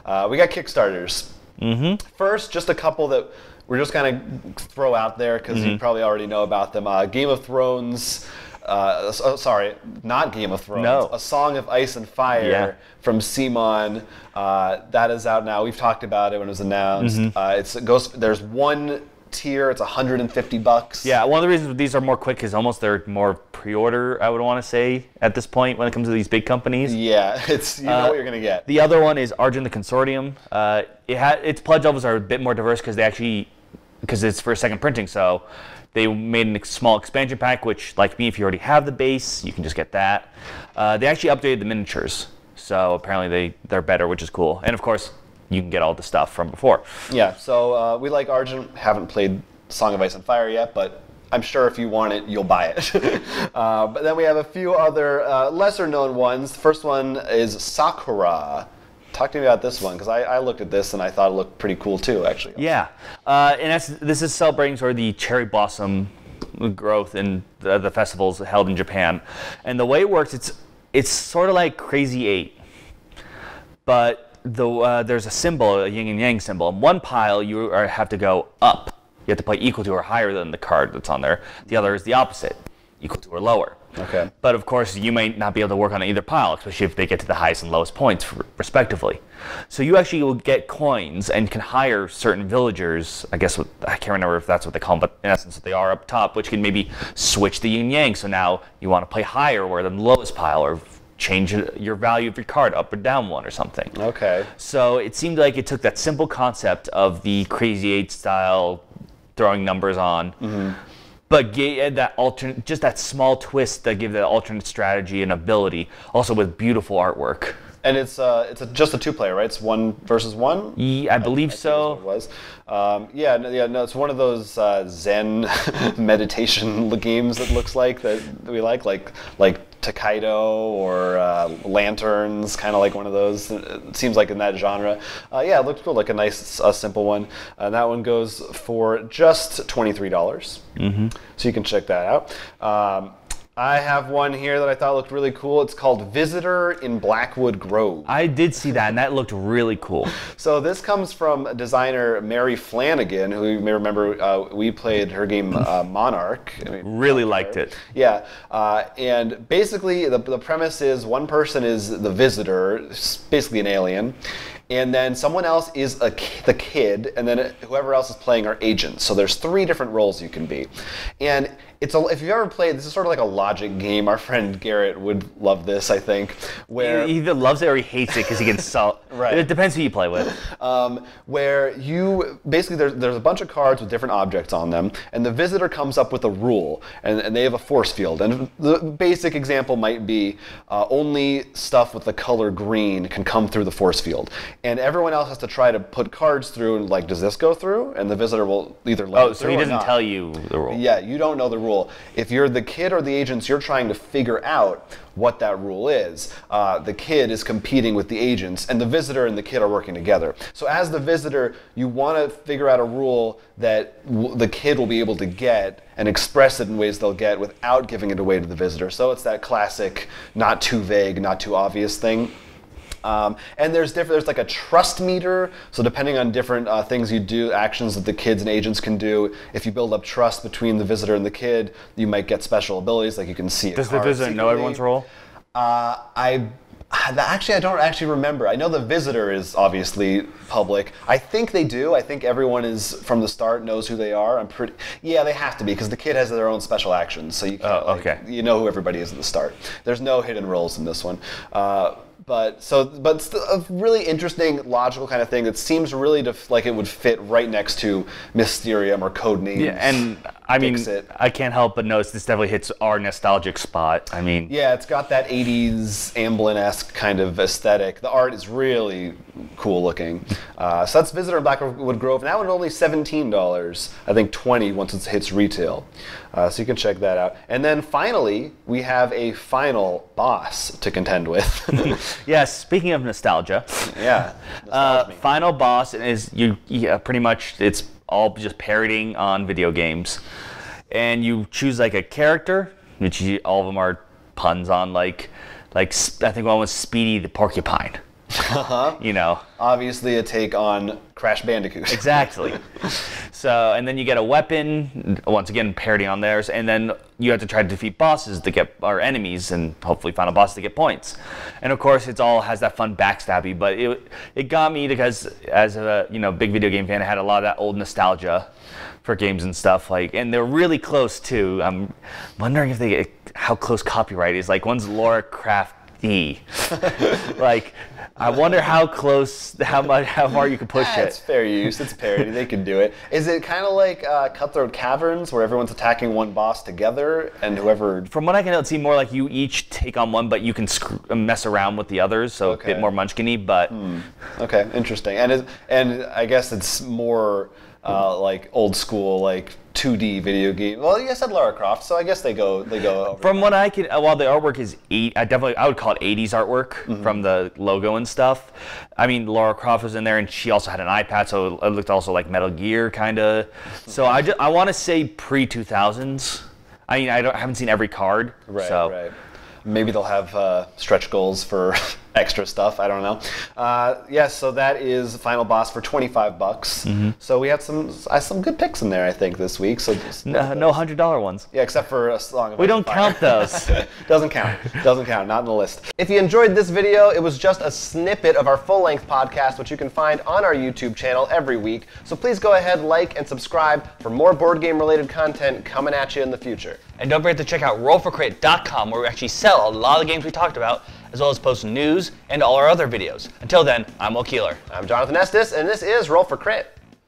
We got Kickstarters. First, just a couple that we're just going to throw out there because you probably already know about them. Game of Thrones. Sorry, not Game of Thrones. No. A Song of Ice and Fire from Simon. That is out now. We've talked about it when it was announced. There's one tier. It's $150. Yeah, one of the reasons these are more quick is they're more pre-order, I would want to say, at this point when it comes to these big companies. Yeah, it's you know what you're going to get. The other one is Argent the Consortium. Its pledge levels are a bit more diverse because it's for second printing, so they made a small expansion pack, which, like me, if you already have the base, you can just get that. They actually updated the miniatures, so apparently they're better, which is cool. And of course, you can get all the stuff from before. Yeah, so we like Argent. Haven't played Song of Ice and Fire yet, but I'm sure if you want it, you'll buy it. But then we have a few other lesser-known ones. The first one is Sakura. Talk to me about this one, because I looked at this and I thought it looked pretty cool too, actually. Yeah, and this is celebrating sort of the cherry blossom growth in the festivals held in Japan. And the way it works, it's sort of like Crazy 8, but there's a symbol, a yin and yang symbol. In one pile, you have to go up. You have to play equal to or higher than the card that's on there. The other is the opposite, equal to or lower. Okay. But of course, you may not be able to work on either pile, especially if they get to the highest and lowest points, respectively. So you actually will get coins and can hire certain villagers. I can't remember if that's what they call them, but in essence, they are up top, which can maybe switch the yin yang. So now you want to play higher, or the lowest pile, or change your value of your card up or down one or something. Okay. So it seemed like it took that simple concept of the Crazy 8 style throwing numbers on, but gave that small twist that gave that alternate strategy and ability, also with beautiful artwork. And it's just a two-player, right? It's 1 versus 1? Yeah, I believe so. It was. No, it's one of those Zen meditation games that looks like that we like Takedo or Lanterns, kind of like one of those. It seems like in that genre. It looked cool, like a nice, simple one. And that one goes for just $23. So you can check that out. I have one here that I thought looked really cool. It's called Visitor in Blackwood Grove. I did see that, and that looked really cool. So this comes from designer Mary Flanagan, who you may remember we played her game Monarch. Really liked it. Yeah, and basically the premise is one person is the visitor, basically an alien, and then someone else is the kid, and then whoever else is playing are agents. So there's 3 different roles you can be. And if you've ever played, this is sort of like a logic game. Our friend Garrett would love this, I think. Where he either loves it or he hates it because he gets right. It depends who you play with. Where you basically there's a bunch of cards with different objects on them, and the visitor comes up with a rule, and they have a force field. And the basic example might be only stuff with the color green can come through the force field, and everyone else has to try to put cards through. And like, does this go through? And the visitor will either let it through. So he doesn't tell you the rule. Yeah, you don't know the rule. If you're the kid or the agents, you're trying to figure out what that rule is. The kid is competing with the agents, and the visitor and the kid are working together. So as the visitor, you want to figure out a rule that the kid will be able to get and express it in ways they'll get without giving it away to the visitor. So it's that classic, not too vague, not too obvious thing. And there's like a trust meter. So depending on different things you do, actions that the kids and agents can do, if you build up trust between the visitor and the kid, you might get special abilities, like you can see. Does the visitor know everyone's role? Actually, I don't actually remember. I know the visitor is obviously public. I think they do. I think everyone is from the start knows who they are. Yeah, they have to be, because the kid has their own special actions. So you can't, you know who everybody is at the start. There's no hidden roles in this one. But a really interesting, logical kind of thing that seems really like it would fit right next to Mysterium or Codenames. Yeah, and I mean, I can't help but notice this definitely hits our nostalgic spot. I mean, yeah, it's got that 80s Amblin-esque kind of aesthetic. The art is really cool looking. So that's Visitor in Blackwood Grove. And that one only $17. I think $20 once it hits retail. So you can check that out. And then finally, we have a final boss to contend with. Yes, speaking of nostalgia. Yeah. Final boss is pretty much it's all just parroting on video games. And you choose like a character, which all of them are puns on, like I think one was Speedy the Porcupine. You know. Obviously a take on Crash Bandicoot. Exactly. So, and then you get a weapon, once again parody on theirs, and then you have to try to defeat bosses to get, or enemies, and hopefully final boss to get points. And of course, it all has that fun backstabby, but it got me because as a big video game fan, I had a lot of that old nostalgia for games and stuff, like, and they're really close too. I'm wondering if they get how close copyright is. Like, one's Laura Crafty. Like, I wonder how close, how far you can push it. It's fair use. It's parody. They can do it. Is it kind of like Cutthroat Caverns, where everyone's attacking one boss together, and whoever? From what I can tell, it seems more like you each take on one, but you can mess around with the others, so a bit more Munchkin-y. But okay, interesting. And I guess it's more like old school, like 2D video game. Well, you said Lara Croft, so I guess they go over. From what I can, while the artwork is I would call it 80s artwork from the logo and stuff. I mean, Lara Croft was in there, and she also had an iPad, so it looked also like Metal Gear kind of. So I want to say pre-2000s. I mean, I haven't seen every card. Right, so. right. Maybe they'll have stretch goals for extra stuff. I don't know. Yes, so that is the final boss for $25. So we had some good picks in there, I think, this week. So no $100 ones. Yeah, except for a Song of We don't count those. Doesn't count. Doesn't count. Not in the list. If you enjoyed this video, it was just a snippet of our full-length podcast, which you can find on our YouTube channel every week. So please go ahead, like, and subscribe for more board game-related content coming at you in the future. And don't forget to check out rollforcrit.com, where we actually sell a lot of the games we talked about, as well as post news and all our other videos. Until then, I'm Will Keeler. I'm Jonathan Estes, and this is Roll for Crit.